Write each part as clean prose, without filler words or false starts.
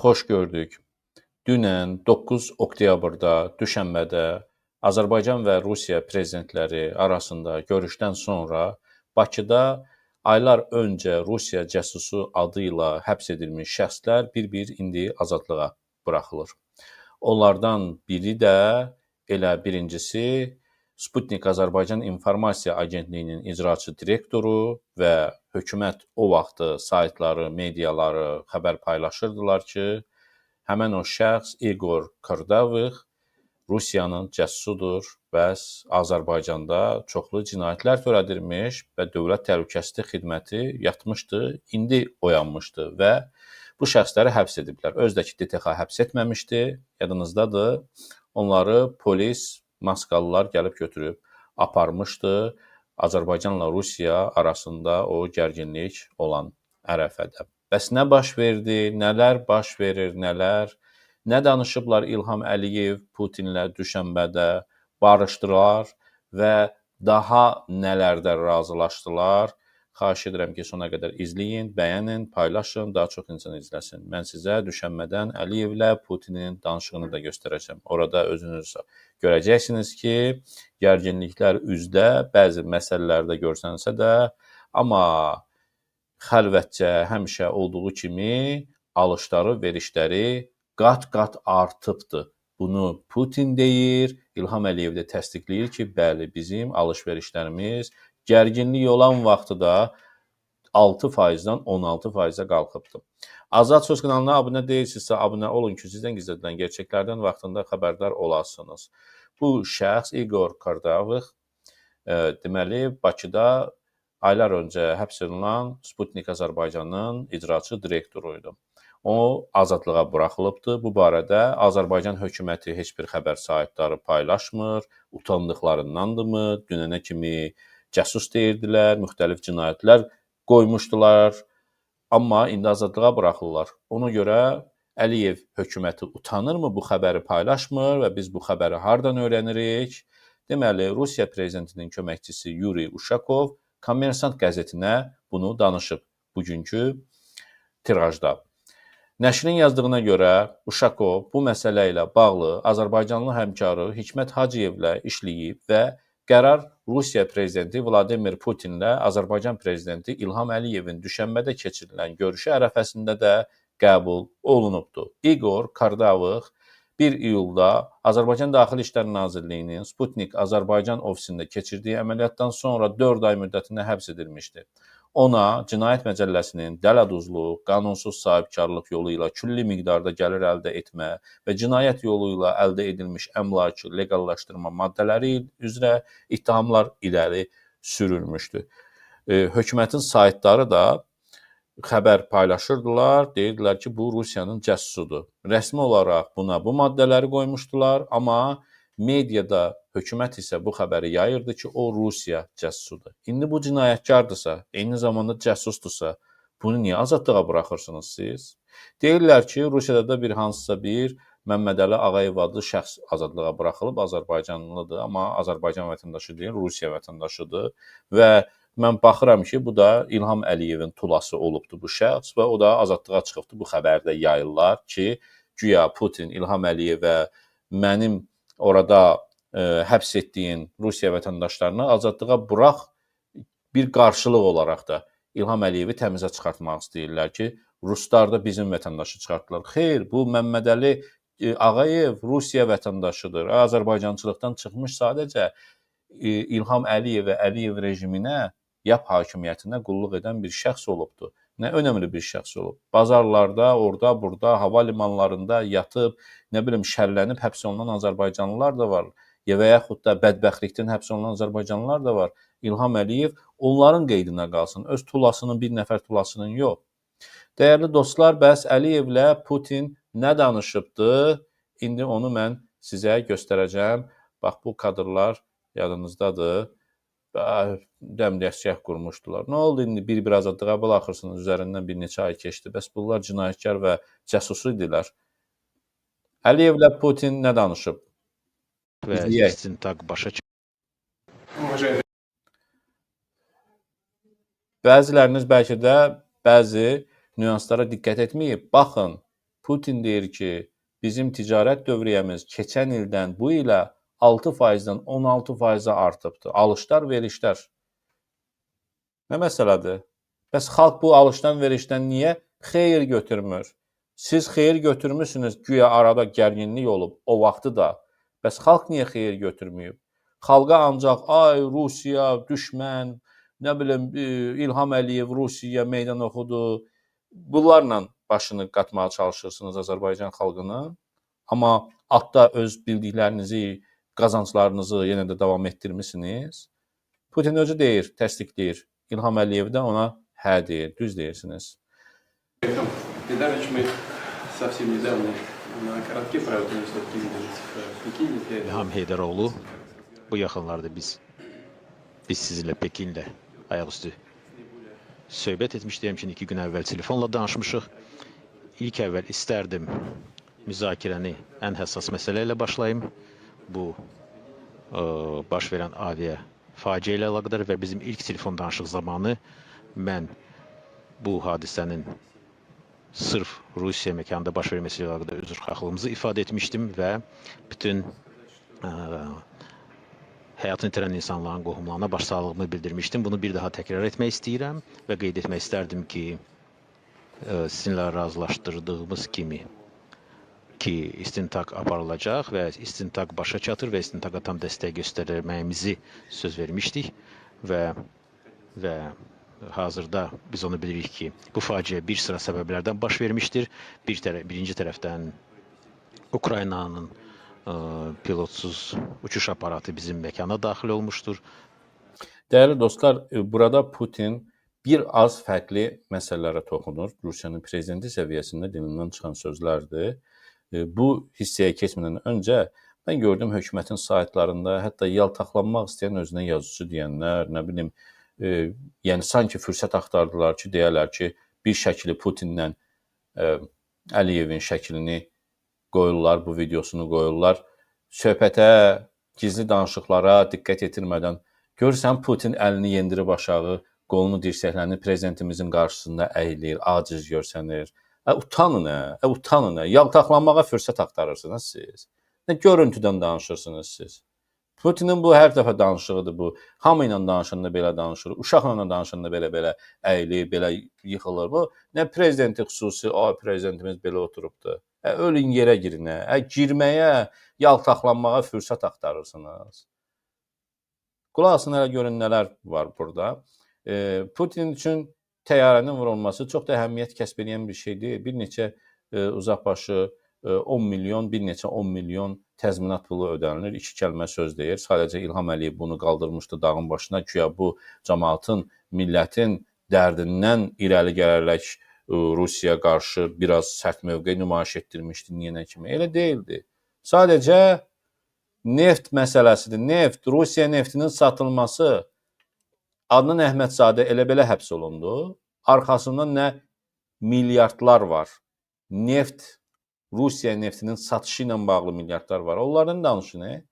xoş gördük. Dünən 9 oktyabrda, düşənbədə Azərbaycan və Rusiya prezidentləri arasında görüşdən sonra Bakıda aylar öncə Rusiya cəsusu adı ilə həbs edilmiş şəxslər bir-bir indi azadlığa buraxılır. Onlardan biri də elə birincisi Sputnik Azərbaycan İnformasiya Agentliyinin icraçı direktoru və hökumət o vaxtı saytları, mediaları xəbər paylaşırdılar ki, həmin o şəxs İqor Kırdavix Rusiyanın cəsusudur və Azərbaycanda çoxlu cinayətlər törədirmiş və Dövlət Təhlükəsizlik Xidməti yatmışdı, indi oyanmışdı və bu şəxsləri həbs ediblər. Özdəki DTX həbs etməmişdi, yadınızdadır. Onları polis, maskalılar gəlib götürüb aparmışdı Azərbaycanla Rusiya arasında o gərginlik olan ərəfədə. Bəs nə baş verdi, nələr baş verir, nələr? Nə danışıblar İlham Əliyev Putinlə düşənbədə, barışdılar və daha nələrdə razılaşdılar? Xahiş edirəm ki, sona qədər izləyin, bəyənin, paylaşın, daha çox insan izləsin. Mən sizə düşənbədən Əliyevlə Putinin danışığını da göstərəcəm. Orada özünüz görəcəksiniz ki, gərginliklər üzdə bəzi məsələlərdə görsənsə də, amma xəlvətcə həmişə olduğu kimi alışları, verişləri qat-qat artıbdır. Bunu Putin deyir, İlham Əliyev də təsdiqləyir ki, bəli, bizim alış-verişlərimiz gərginlik olan vaxtıda 6%-dan 16%-ə qalxıbdır. Azad Söz kanalına abunə deyilsinizsə, abunə olun ki, sizdən gizlədilən gerçəklərdən vaxtında xəbərdar olasınız. Bu şəxs İqor Kırdavix deməli Bakıda aylar öncə həbs olunan Sputnik Azərbaycanın icraçı direktoruydu. O azadlığa buraxılıbdı. Bu barədə Azərbaycan hökuməti heç bir xəbər saytları paylaşmır, utandıqlarındandırmı, dünənə kimi cəsus deyirdilər, müxtəlif cinayətlər qoymuşdular, amma indi azadlığa buraxırlar. Ona görə Əliyev hökuməti utanırmı, bu xəbəri paylaşmır və biz bu xəbəri hardan öyrənirik? Deməli, Rusiya prezidentinin köməkçisi Yuri Uşakov Kommersant qəzetinə bunu danışıb bugünkü tirajda. Nəşrin yazdığına görə Uşakov bu məsələ ilə bağlı Azərbaycanlı həmkarı Hikmət Hacıyevlə işləyib və qərar Rusiya prezidenti Vladimir Putinlə Azərbaycan prezidenti İlham Əliyevin düşənbədə keçirilən görüşü ərəfəsində də qəbul olunubdur. İqor Kırdavix 1 iyulda Azərbaycan Daxili İşlər Nazirliyinin Sputnik Azərbaycan ofisində keçirdiyi əməliyyatdan sonra 4 ay müddətinə həbs edilmişdi. Ona Cinayət Məcəlləsinin dələduzluq, qanunsuz sahibkarlıq yolu ilə külli miqdarda gəlir əldə etmə və cinayət yolu ilə əldə edilmiş əmlakı leqallaşdırma maddələri üzrə ittihamlar irəli sürülmüşdü. Hökumətin saytları da xəbər paylaşırdılar, deyirdilər ki, bu Rusiyanın cəsusudur. Rəsmi olaraq buna bu maddələri qoymuşdular, amma mediada hökumət isə bu xəbəri yayırdı ki, o Rusiya cəsusudur. İndi bu cinayətkardırsa, eyni zamanda cəsusdursa, bunu niyə azadlığa buraxırsınız siz? Deyirlər ki, Rusiyada da bir hansısa bir Məmmədəli Ağayev adlı şəxs azadlığa buraxılıb, Azərbaycanlıdır, amma Azərbaycan vətəndaşı deyil, Rusiya vətəndaşıdır və mən baxıram ki, bu da İlham Əliyevin tulası olubdur bu şəxs və o da azadlığa çıxıbdır. Bu xəbəri də yayırlar ki, güya Putin İlham Əliyevə mənim orada həbs etdiyin Rusiya vətəndaşlarını azadlığa burax bir qarşılıq olaraq da İlham Əliyevi təmizə çıxartmaq istəyirlər ki, Ruslar da bizim vətəndaşı çıxartdılar. Xeyr, bu Məmmədəli Ağayev Rusiya vətəndaşıdır. Azərbaycançılıqdan çıxmış sadəcə İlham Əliyev və Əliyev rejiminə, YAP hakimiyyətinə qulluq edən bir şəxs olubdur. Nə önəmli bir şəxs olub. Bazarlarda, orada, burada, hava limanlarında yatıb, nə bilim, şərlənib həbs olunan Azərbaycanlılar da var. Və yaxud da bədbəxtlikdən həbs olunan Azərbaycanlılar da var. İlham Əliyev onların qeydinə qalsın. Öz tulasının, bir nəfər tulasının yox. Dəyərli dostlar, bəs Əliyevlə Putin nə danışıbdı? İndi onu mən sizə göstərəcəm. Bax, bu kadrlar yadınızdadır. Dəmdəstgah qurmuşdular. Nə oldu indi bir-bir azadlığa buraxırsınız, üzərindən bir neçə ay keçdi. Bəs bunlar cinayətkar və cəsusu idilər. Əliyevlə Putin nə danışıb? Bəziləriniz bəlkə də bəzi nüanslara diqqət etməyib. Baxın, Putin deyir ki, bizim ticarət dövriyyəmiz keçən ildən bu ilə 6%-dən 16%-ə artıbdır. Alışlar, verişlər. Nə məsələdir? Bəs xalq bu alışdan, verişdən niyə xeyir götürmür? Siz xeyir götürmüsünüz, güya arada gərginlik olub, o vaxtı da. Bəs xalq niyə xeyir götürməyib? Xalqa ancaq, ay, Rusiya, düşmən, nə bilim, İlham Əliyev Rusiyaya meydan oxudu. Bunlarla başını qatmağa çalışırsınız Azərbaycan xalqının. Amma altda öz bildiklərinizi, qazanclarınızı yenə də davam etdirmisiniz. Putin özü deyir, təsdiqləyir. İlham Əliyev də ona hə deyir, düz deyirsiniz. Педарович, мы совсем недавно на коротке правда выставки виделись в Пекине. İlham Heydaroğlu, bu yaxınlarda biz sizinlə Pekinlə ayaqüstü söhbət etmişdik. Həmçinin 2 gün əvvəl telefonla danışmışıq. İlk əvvəl istərdim müzakirəni ən həssas məsələ ilə başlayım. Bu baş verən avia faciə ilə əlaqədar və bizim ilk telefon danışıq zamanı mən bu hadisənin sırf Rusiya məkanında baş verməsi ilə əlaqədar üzrxahlığımızı ifadə etmişdim və bütün həyatını itirən insanların qohumlarına başsağlığımı bildirmişdim. Bunu bir daha təkrar etmək istəyirəm və qeyd etmək istərdim ki, sizinlə razılaşdırdığımız kimi ki, istintaq aparılacaq və istintaq başa çatır və istintaqa tam dəstək göstərməyimizi söz vermişdik və hazırda biz onu bilirik ki, bu faciə bir sıra səbəblərdən baş vermişdir. Birinci tərəfdən Ukraynanın pilotsuz uçuş aparatı bizim məkana daxil olmuşdur. Dəyərli dostlar, burada Putin bir az fərqli məsələlərə toxunur. Rusiyanın prezidenti səviyyəsində dilindən çıxan sözlərdir. Bu hissəyə keçmədən öncə mən gördüm hökumətin saytlarında hətta yaltaqlanmaq istəyən özünə yazıcı deyənlər, nə bilim, yəni sanki fürsət axtardılar ki, deyərlər ki, bir şəkili Putinlə Əliyevin şəklini qoyurlar, bu videosunu qoyurlar. Söhbətə, gizli danışıqlara diqqət yetirmədən görürsən Putin əlini yendirib aşağı, qolunu dirsəklənir, prezidentimizin qarşısında əyilir, aciz görsənir. Utanın, utanın. Yaltaqlanmağa fürsət axtarırsınız siz. Nə görüntüdən danışırsınız siz. Putinin bu hər dəfə danışığıdır bu. Hamı ilə danışanda belə danışır. Uşaqla danışanda belə əyilir, belə yıxılır. Bu nə prezidenti xüsusi, prezidentimiz belə oturubdu. Ölün yerə girin. Girməyə, yaltaqlanmağa fürsət axtarırsınız. Qulaq asın, hələ görün nələr var burada. Putin üçün təyyarənin vurulması çox da əhəmiyyət kəsb edən bir şey deyil. Bir neçə uzaqbaşı 10 milyon, bir neçə 10 milyon təzminat pulu ödənilir. 2 kəlmə söz deyir. Sadəcə İlham Əliyev bunu qaldırmışdı dağın başına. Güya bu cəmaatın, millətin dərdindən irəli gələrək Rusiyaya qarşı biraz sərt mövqe nümayiş etdirmişdi, niyənə kimi. Elə deyildi. Sadəcə neft məsələsidir. Neft, Rusiya neftinin satılması. Adnan Əhmədzadə elə-belə həbs olundu. Arxasından nə milyardlar var. Neft, Rusiya neftinin satışı ilə bağlı milyardlar var. Onlardan danışın.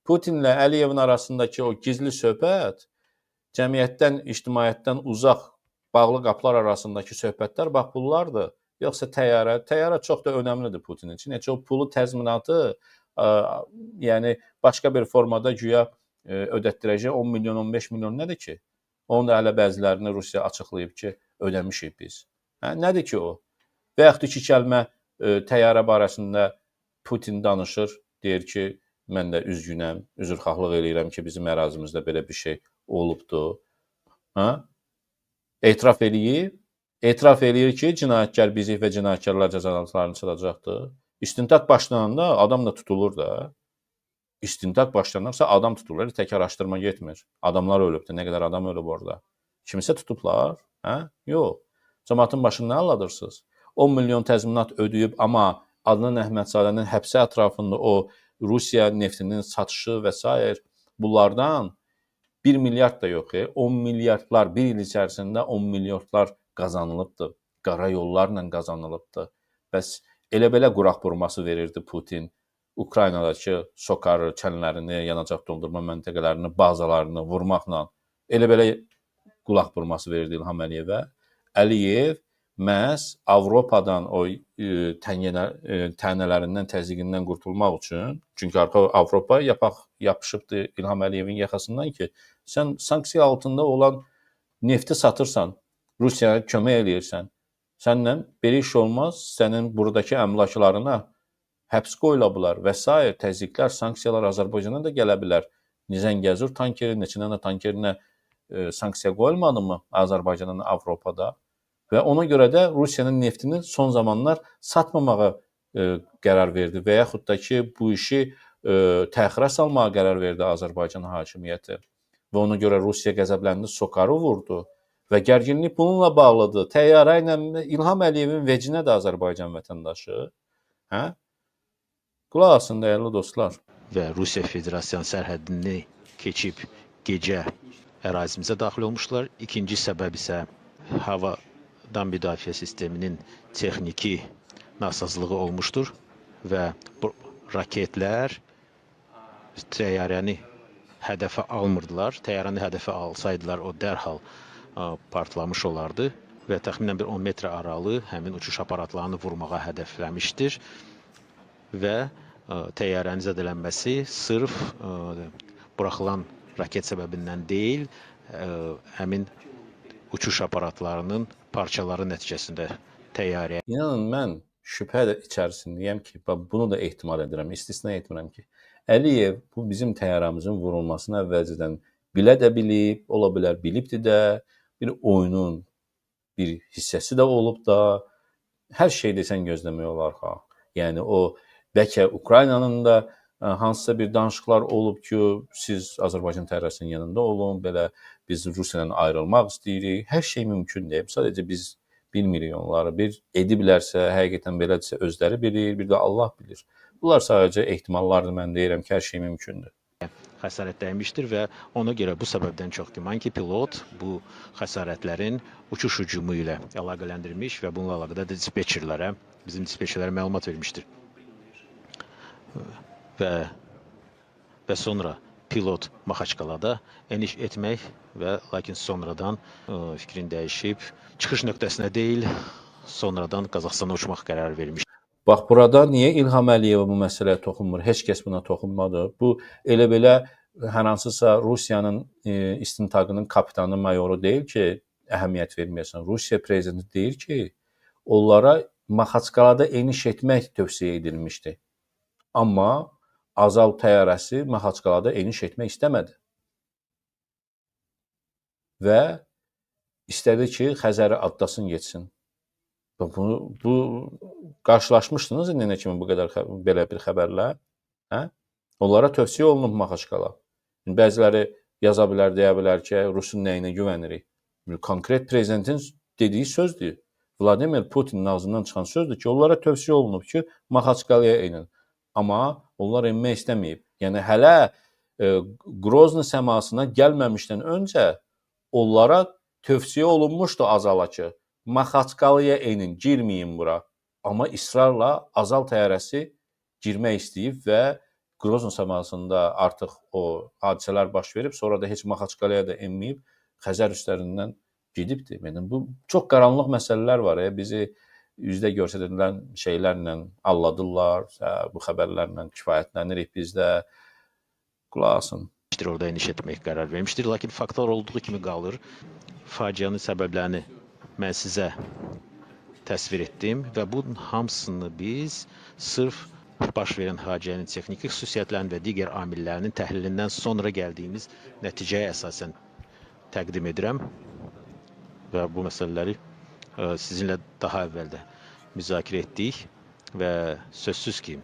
Putinlə Əliyevin arasındakı o gizli söhbət, cəmiyyətdən, ictimaiyyətdən uzaq, bağlı qapılar arasındakı söhbətlər, bax bunlardır. Yoxsa təyyarə çox da önəmlidir Putin üçün. Necə o pulu, təzminatı, yəni başqa bir formada güya ödətdirəcək 10 milyon, 15 milyon nədir ki? Onun da hələ bəzilərini Rusiya açıqlayıb ki, ödəmişik biz. Nədir ki o? Və yaxud 2 kəlmə təyyarə barəsində Putin danışır, deyir ki, mən də üzgünəm, üzrxahlıq eləyirəm ki, bizim ərazimizdə belə bir şey olubdur. Etiraf eləyir ki, cinayətkar bizik və cinayətkarlar cəzalarını çatacaqdır. İstintaq başlananda adam da tutulur da. İstintaq başlanırsa adam tutulur, tək araşdırma getmir. Adamlar ölübdür, nə qədər adam ölüb orada. Kimisə tutublar? Yox. Cəmaatın başını nə aladırsınız? 10 milyon təzminat ödəyib, amma Adnan Əhmədzadənin həbsi ətrafında o Rusiya neftinin satışı və s. bunlardan 1 milyard da yox. 10 milyardlar, bir il içərisində 10 milyardlar qazanılıbdır. Qara yollarla qazanılıbdır. Bəs elə-belə quraq vurması verirdi Putin. Ukraynadakı Sokarı, çənlərini, yanacaq doldurma məntəqələrini, bazalarını vurmaqla elə-belə qulaq vurması verirdi İlham Əliyevə. Əliyev məhz Avropadan o tənələrindən, təzyiqindən qurtulmaq üçün, çünki Avropa yapışıbdı İlham Əliyevin yaxasından ki, sən sanksiya altında olan nefti satırsan, Rusiyaya kömək eləyirsən, səndən belə iş olmaz, sənin buradakı əmlaklarına həbs qoyula bilər və s. təzyiqlər, sanksiyalar Azərbaycana da gələ bilər. Zəngəzur tankeri, neçə dənə tankerinə sanksiya qoyulmadı mı Azərbaycanın Avropada? Və ona görə də Rusiyanın neftini son zamanlar satmamağa qərar verdi və yaxud da ki, bu işi təxirə salmağa qərar verdi Azərbaycan hakimiyyəti. Və ona görə Rusiya qəzəbləndi, sokarı vurdu və gərginlik bununla bağlıdır. Təyyarə ilə İlham Əliyevin vecinə də Azərbaycan vətəndaşı. Hə? Qulaq asın, dəyərli dostlar. Və Rusiya Federasiyasının sərhədini keçib gecə ərazimizə daxil olmuşlar. İkinci səbəb isə havadan müdafiə sisteminin texniki nasazlığı olmuşdur və raketlər təyyarəni hədəfə almırdılar. Təyyarəni hədəfə alsaydılar, o dərhal partlamış olardı və təxminən bir 10 metr aralı həmin uçuş aparatlarını vurmağa hədəfləmişdir və təyyarənin zədələnməsi sırf buraxılan raket səbəbindən deyil, həmin uçuş aparatlarının parçaları nəticəsində təyyarəyə. İnanın, mən şübhə içərisindəyəm ki, bunu da ehtimal edirəm, istisna etmirəm ki, Əliyev bu bizim təyyarəmizin vurulmasını əvvəlcədən bilə də bilib, ola bilər bilibdi də, bir oyunun bir hissəsi də olub da, hər şey desən gözləmək olar ha. Yəni o bəlkə Ukraynanın da hansısa bir danışıqlar olub ki, siz Azərbaycan təyyarəsinin yanında olun, belə biz Rusiyadan ayrılmaq istəyirik. Hər şey mümkündür. Sadəcə biz bilmirik onları. Bir edibilərsə, həqiqətən belədirsə özləri bilir, bir də Allah bilir. Bunlar sadəcə ehtimallardır. Mən deyirəm ki, hər şey mümkündür. Xəsarət dəymişdir və ona görə bu səbəbdən çox güman ki, pilot bu xəsarətlərin uçuş hücumu ilə əlaqələndirmiş və bununla əlaqədar dispetçerlərə, bizim dispetçerlərə məlumat vermişdir. Və sonra pilot Maxaçqalada eniş etmək və lakin sonradan fikrin dəyişib, çıxış nöqtəsinə deyil, sonradan Qazaxstana uçmaq qərarı vermiş. Bax, burada niyə İlham Əliyev bu məsələyə toxunmur? Heç kəs buna toxunmadı. Bu, elə belə hər hansısa Rusiyanın istintaqının kapitanı, mayoru deyil ki, əhəmiyyət verməyəsən. Rusiya prezidenti deyir ki, onlara Maxaçqalada eniş etmək tövsiyə edilmişdi. Amma Azal təyyarəsi Maxaçqalada eniş etmək istəmədi. Və istədi ki, Xəzəri atlasın getsin. Bu qarşılaşmışdınız nə kimi bu qədər belə bir xəbərlə? Hə? Onlara tövsiyə olunub Maxaçqala. Bəziləri yaza bilər, deyə bilər ki, Rusun nəyinə güvənirik? Konkret prezidentin dediyi sözdür. Vladimir Putinin ağzından çıxan sözdür ki, onlara tövsiyə olunub ki, Maxaçqalaya inin. Amma onlar enmək istəməyib. Yəni hələ Grozny səmasına gəlməmişdən öncə onlara tövsiyə olunmuşdu Azala ki, Maxaçqalaya enin, girməyin bura. Amma israrla Azal təyyarəsi girmək istəyib və Grozny səmasında artıq o hadisələr baş verib, sonra da heç Maxaçqalaya da enməyib, Xəzər üstlərindən gedibdir. Yəni bu çox qaranlıq məsələlər var. Bizi üzdə göstərilən şeylərlə alladırlar, bu xəbərlərlə kifayətlənirik biz də. Qulaq asın. Orada eniş etmək qərar vermişdir, lakin faktlar olduğu kimi qalır. Faciənin səbəblərini mən sizə təsvir etdim və bunun hamısını biz sırf baş verən faciənin texniki xüsusiyyətlərinin və digər amillərinin təhlilindən sonra gəldiyimiz nəticəyə əsasən təqdim edirəm və bu məsələləri sizinlə daha əvvəl də müzakirə etdik və sözsüz ki,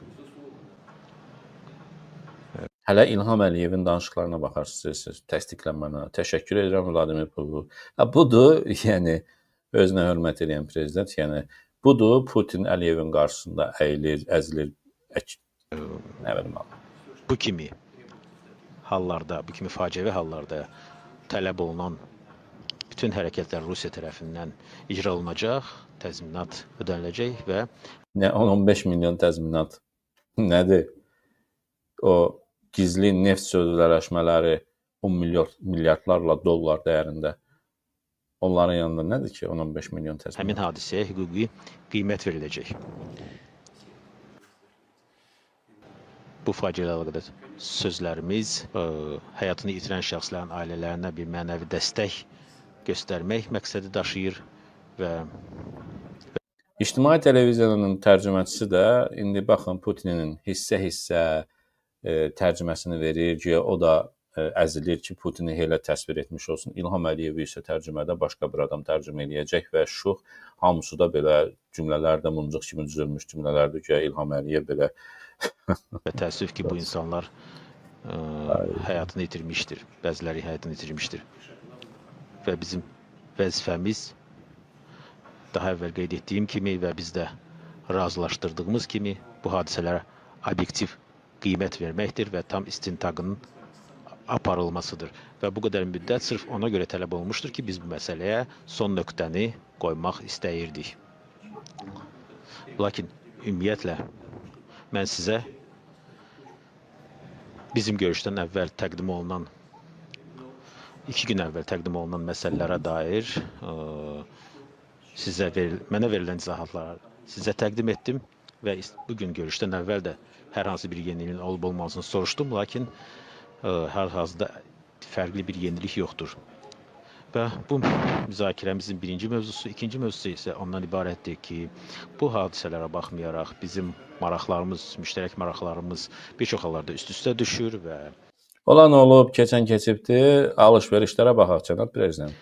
hələ İlham Əliyevin danışıqlarına baxarsınız, təsdiqlənmənə. Təşəkkür edirəm Vladimir Putin. Budur, yəni özünə hörmət edən prezident, yəni budur, Putin Əliyevin qarşısında əyilir, əzilir, nə bilim. Bu kimi hallarda, bu kimi faciəvi hallarda tələb olunan bütün hərəkətlər Rusiya tərəfindən icra olunacaq, təzminat ödəniləcək və 10-15 milyon təzminat nədir? O gizli neft sözləşmələri 10 milyardlarla dollar dəyərində onların yanında nədir ki, 10-15 milyon Həmin təzminat? hadisəyə hüquqi qiymət veriləcək. Bu faciə ilə əlaqədar sözlərimiz həyatını itirən şəxslərin ailələrinə bir mənəvi dəstək göstərmək məqsədi daşıyır və İctimai televiziyanın tərcüməçisi də indi baxın Putinin hissə-hissə tərcüməsini verir ki, o da əzilir ki, Putini elə təsvir etmiş olsun. İlham Əliyev isə tərcümədə başqa bir adam tərcümə eləyəcək və şux hamısı da belə cümlələrdə muncuq kimi düzülmüş cümlələrdir ki, İlham Əliyev belə və təəssüf ki, bu insanlar həyatını itirmişdir. Bəziləri həyatını itirmişdir. Və bizim vəzifəmiz daha əvvəl qeyd etdiyim kimi və biz də razılaşdırdığımız kimi bu hadisələrə obyektiv qiymət verməkdir və tam istintaqının aparılmasıdır. Və bu qədər müddət sırf ona görə tələb olmuşdur ki, biz bu məsələyə son nöqtəni qoymaq istəyirdik. Lakin ümumiyyətlə mən sizə bizim görüşdən əvvəl təqdim olunan 2 gün əvvəl təqdim olunan məsələlərə dair mənə verilən izahatları sizə təqdim etdim və bugün görüşdən əvvəl də hər hansı bir yeniliyin olub-olmasını soruşdum, lakin hal-hazırda fərqli bir yenilik yoxdur. Və bu müzakirəmizin birinci mövzusu, ikinci mövzusu isə ondan ibarətdir ki, bu hadisələrə baxmayaraq bizim maraqlarımız, müştərək maraqlarımız bir çox hallarda üst-üstə düşür və olan olub, keçən keçibdir, alış-verişlərə baxaq, cənab prezident.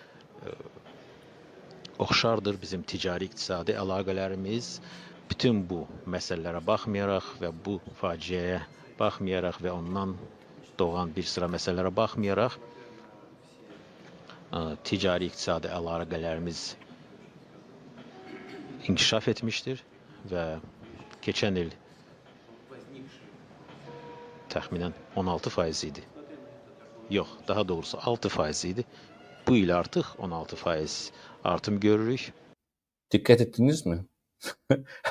Oxşardır bizim ticari-iqtisadi əlaqələrimiz. Bütün bu məsələlərə baxmayaraq və bu faciəyə baxmayaraq və ondan doğan bir sıra məsələlərə baxmayaraq ticari-iqtisadi əlaqələrimiz inkişaf etmişdir və keçən il təxminən 16% idi. Yox, daha doğrusu 6% idi. Bu il artıq 16% artım görürük. Diqqət etdinizmi?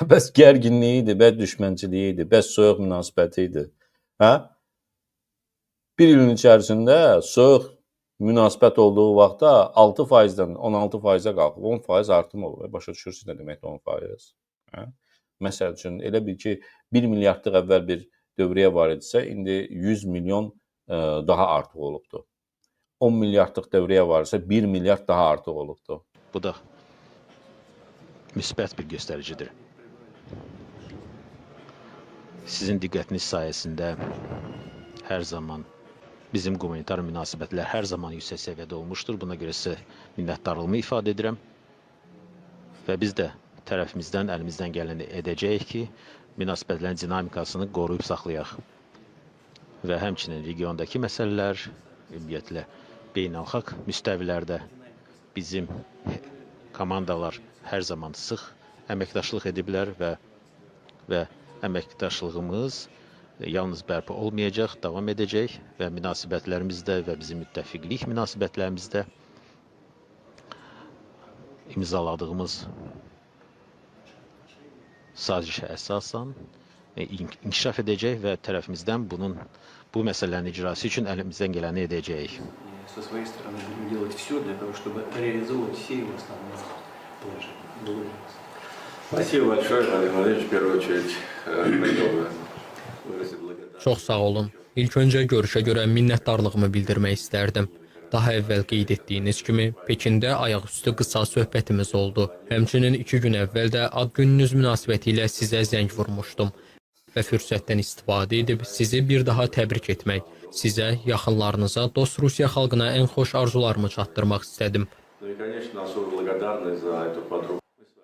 Bəs gərginliyi idi, bəs düşmənçiliyi idi, bəs soyuq münasibəti idi. Hə? Bir ilin içərisində soyuq münasibət olduğu vaxtda 6%-dən 16%-ə qalxıb, 10% artım olub. Başa düşürsünüz nə deməkdir 10%? Hə? Məsəl üçün, elə bil ki, 1 milyardlıq əvvəl bir dövrəyə var idisə, indi 100 milyon daha artıq olubdur. 10 milyardlıq dövrəyə var idisə, 1 milyard daha artıq olubdur. Bu da müsbət bir göstəricidir. Sizin diqqətiniz sayəsində hər zaman bizim humanitar münasibətlər hər zaman yüksək səviyyədə olmuşdur. Buna görə sizə minnətdarlığımı ifadə edirəm. Və biz də tərəfimizdən, əlimizdən gələni edəcəyik ki, münasibətlərin dinamikasını qoruyub saxlayaq. Və həmçinin regiondakı məsələlər, ümumiyyətlə, beynəlxalq müstəvilərdə bizim komandalar hər zaman sıx əməkdaşlıq ediblər və əməkdaşlığımız yalnız bərpa olmayacaq, davam edəcək və münasibətlərimizdə və bizim müttəfiqlik münasibətlərimizdə imzaladığımız sazişə əsasən inkişaf edəcək və tərəfimizdən bu məsələlərin icrası üçün əlimizdən gələni edəcəyik. Со своей стороны будем делать все для того, чтобы реализовывать все его основные положения. Благодарю вас. Спасибо большое, Владимир Владимирович. В первую очередь хотел бы выразить благодарность. Çox sağ olun. İlk öncə görüşə görə minnətdarlığımı bildirmək istərdim. Daha əvvəl qeyd etdiyiniz kimi, Pekində ayaqüstü qısa söhbətimiz oldu. Həmçinin 2 gün əvvəl də ad gününüz münasibətilə sizə zəng vurmuşdum və fürsətdən istifadə edib sizi bir daha təbrik etmək, sizə, yaxınlarınıza, dost Rusiya xalqına ən xoş arzularımı çatdırmaq istədim.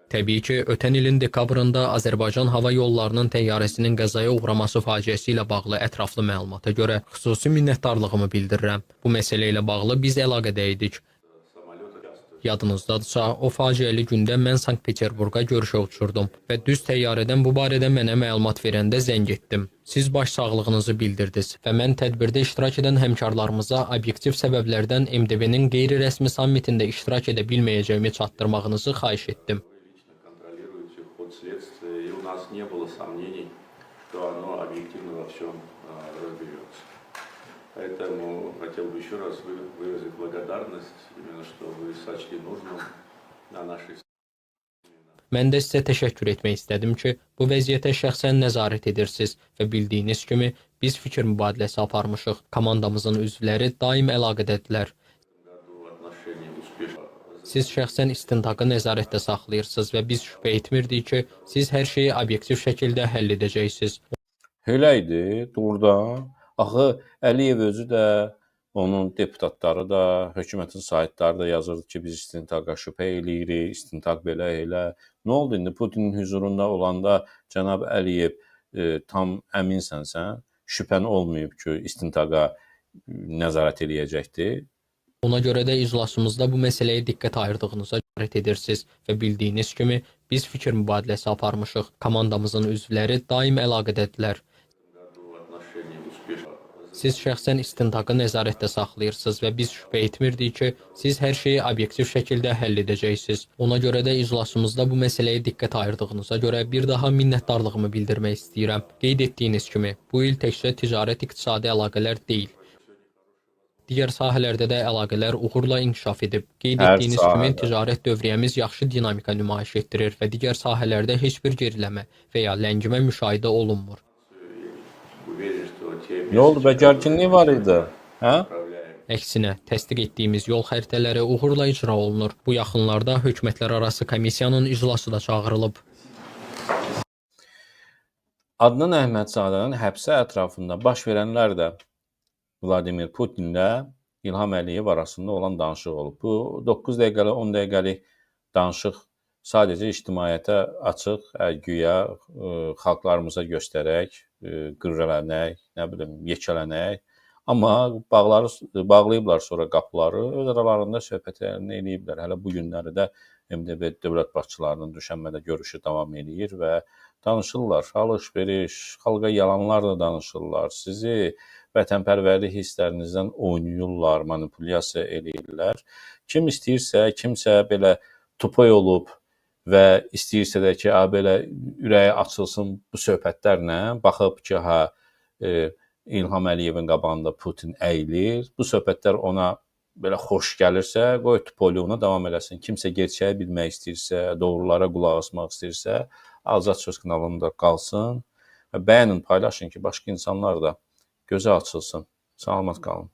Təbii ki, ötən ilin dekabrında Azərbaycan hava yollarının təyyarəsinin qəzaya uğraması faciəsi ilə bağlı ətraflı məlumata görə xüsusi minnətdarlığımı bildirirəm. Bu məsələ ilə bağlı biz əlaqədə idik. Yadınızdadırsa, o faciəli gündə mən Sankt-Peterburqa görüşə uçurdum və düz təyyarədən bu barədə mənə məlumat verəndə zəng etdim. Siz baş sağlığınızı bildirdiniz və mən tədbirdə iştirak edən həmkarlarımıza obyektiv səbəblərdən MDB-nin qeyri-rəsmi sammitində iştirak edə bilməyəcəyimi çatdırmağınızı xahiş etdim. Поэтому хотел бы еще раз выразить благодарность, именно что вы сочли нужным на нашей Mən də sizə təşəkkür etmək istədim ki, bu vəziyyətə şəxsən nəzarət edirsiniz və bildiyiniz kimi biz fikir mübadiləsi aparmışıq. Komandamızın üzvləri daim əlaqədədirlər. году отношения успешно. Siz şəxsən istintaqı nəzarətdə saxlayırsınız və biz şübhə etmirdik ki, siz hər şeyi obyektiv şəkildə həll edəcəksiniz. Elə idi, doğrudan. Axı Əliyev özü də, onun deputatları da, hökumətin saytları da yazırdı ki, biz istintaqa şübhə eləyirik, istintaq belə elə. Nə oldu indi Putinin huzurunda olanda cənab Əliyev tam əminsənsən, şübhən olmayıb ki, istintaqa nəzarət eləyəcəkdi. Ona görə də iclasımızda bu məsələyə diqqət ayırdığınıza nəzarət edirsiniz və bildiyiniz kimi biz fikir mübadiləsi aparmışıq. Komandamızın üzvləri daim əlaqədədirlər. году отношения успешно. Siz şəxsən istintaqı nəzarətdə saxlayırsınız və biz şübhə etmirdik ki, siz hər şeyi obyektiv şəkildə həll edəcəksiniz. Ona görə də iclasımızda bu məsələyə diqqət ayırdığınıza görə bir daha minnətdarlığımı bildirmək istəyirəm. Qeyd etdiyiniz kimi, bu il təkcə ticarət-iqtisadi əlaqələr deyil, digər sahələrdə də əlaqələr uğurla inkişaf edib. Qeyd Hər etdiyiniz sahədə. kimi ticarət dövriyyəmiz yaxşı dinamika nümayiş etdirir və digər sahələrdə heç bir geriləmə və ya ləngimə müşahidə olunmur. Уверен, что те Yol və месяцы, gərginlik var idi. Hə? управляем Əksinə, təsdiq etdiyimiz yol xəritələri uğurla icra olunur. Bu yaxınlarda hökumətlərarası komissiyanın iclası da çağırılıb. Adnan Əhmədzadənin həbsə ətrafında baş verənlər də Vladimir Putinlə İlham Əliyev arasında olan danışıq olub. Bu 9 dəqiqəlik, 10 dəqiqəlik danışıq sadəcə ictimaiyyətə açıq, güya xalqlarımıza göstərək, qürrələnək, nə bilim, yekələnək. Amma bağlayıblar sonra qapıları, öz aralarında söhbətlərini eləyiblər. Hələ bu günləri də MDB dövlət başçılarının düşənmədə görüşü davam eləyir və danışırlar, alış-veriş, xalqa yalanlar da danışırlar. Sizi vətənpərvərlik hisslərinizdən oynayırlar, manipulyasiya eləyirlər. Kim istəyirsə, kimsə belə tupoy olub və istəyirsə də ki, belə ürəyi açılsın bu söhbətlərlə, baxıb ki, İlham Əliyevin qabağında Putin əyilir. Bu söhbətlər ona belə xoş gəlirsə, qoy tupoyluğuna davam eləsin. Kimsə gerçəyi bilmək istəyirsə, doğrulara qulaq asmaq istəyirsə, Azad Söz kanalında qalsın və bəyənin, paylaşın ki, başqa insanlar da gözü açılsın. Salamat qalın.